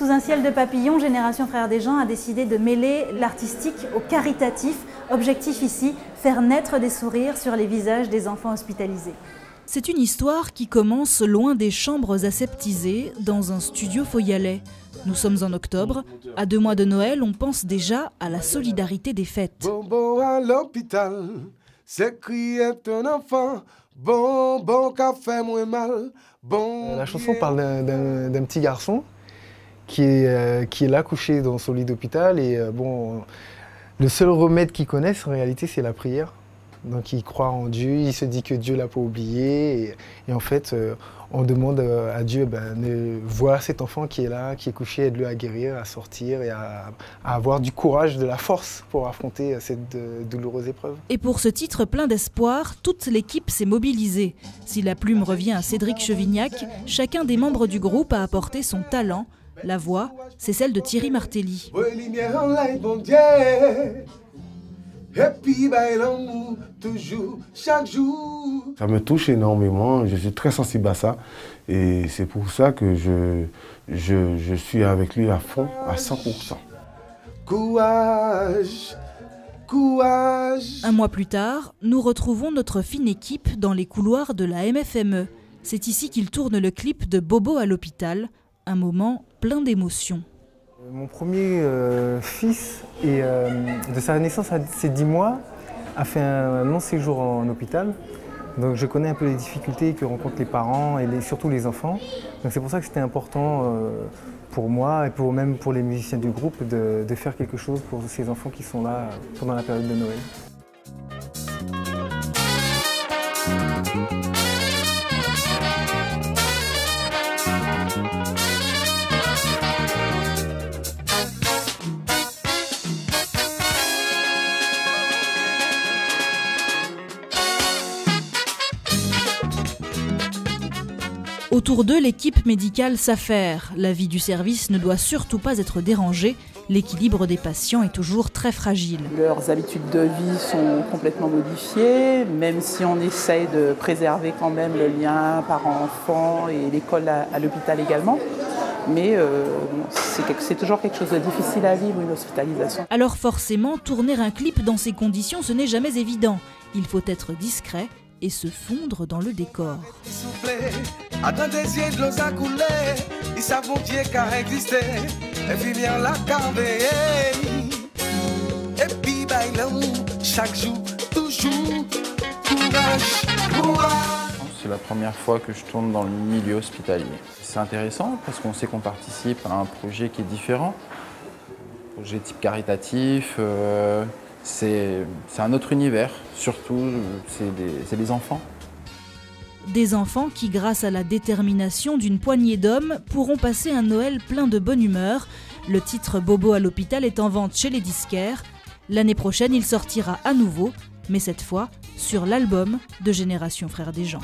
Sous un ciel de papillons, Génération Frères des Gens a décidé de mêler l'artistique au caritatif. Objectif ici, faire naître des sourires sur les visages des enfants hospitalisés. C'est une histoire qui commence loin des chambres aseptisées, dans un studio foyalais. Nous sommes en octobre. À 2 mois de Noël, on pense déjà à la solidarité des fêtes. Bonbon à l'hôpital, c'est crier ton enfant. Bonbon qu'a fait moins mal. Bon. La chanson parle d'un petit garçon qui est là couché dans son lit d'hôpital et le seul remède qu'il connaisse en réalité c'est la prière. Donc il croit en Dieu, il se dit que Dieu l'a pas oublié et en fait on demande à Dieu de voir cet enfant qui est là, qui est couché, aide-le à guérir, à sortir et à avoir du courage, de la force pour affronter cette douloureuse épreuve. Et pour ce titre plein d'espoir, toute l'équipe s'est mobilisée. Si la plume revient à Cédric Chevignac, chacun des membres du groupe a apporté son talent. La voix, c'est celle de Thierry Martelly. Et puis, l'amour, toujours, chaque jour. Ça me touche énormément, je suis très sensible à ça. Et c'est pour ça que je suis avec lui à fond, à 100%. Courage, courage. 1 mois plus tard, nous retrouvons notre fine équipe dans les couloirs de la MFME. C'est ici qu'il tourne le clip de Bobo à l'hôpital, un moment plein d'émotions. Mon premier fils, de sa naissance à ses 10 mois, a fait un long séjour en hôpital. Donc je connais un peu les difficultés que rencontrent les parents et surtout les enfants. Donc c'est pour ça que c'était important pour moi et même pour les musiciens du groupe de faire quelque chose pour ces enfants qui sont là pendant la période de Noël. Autour d'eux, l'équipe médicale s'affaire. La vie du service ne doit surtout pas être dérangée. L'équilibre des patients est toujours très fragile. Leurs habitudes de vie sont complètement modifiées, même si on essaye de préserver quand même le lien parents-enfants et l'école à l'hôpital également. Mais c'est toujours quelque chose de difficile à vivre, une hospitalisation. Alors forcément, tourner un clip dans ces conditions, ce n'est jamais évident. Il faut être discret et se fondre dans le décor. Chaque jour, toujours, courage, courage. C'est la première fois que je tourne dans le milieu hospitalier. C'est intéressant parce qu'on sait qu'on participe à un projet qui est différent. Un projet type caritatif, c'est un autre univers. Surtout, c'est des enfants. Des enfants qui, grâce à la détermination d'une poignée d'hommes, pourront passer un Noël plein de bonne humeur. Le titre Bobo à l'hôpital est en vente chez les disquaires. L'année prochaine, il sortira à nouveau, mais cette fois sur l'album de Génération Frères des Gens.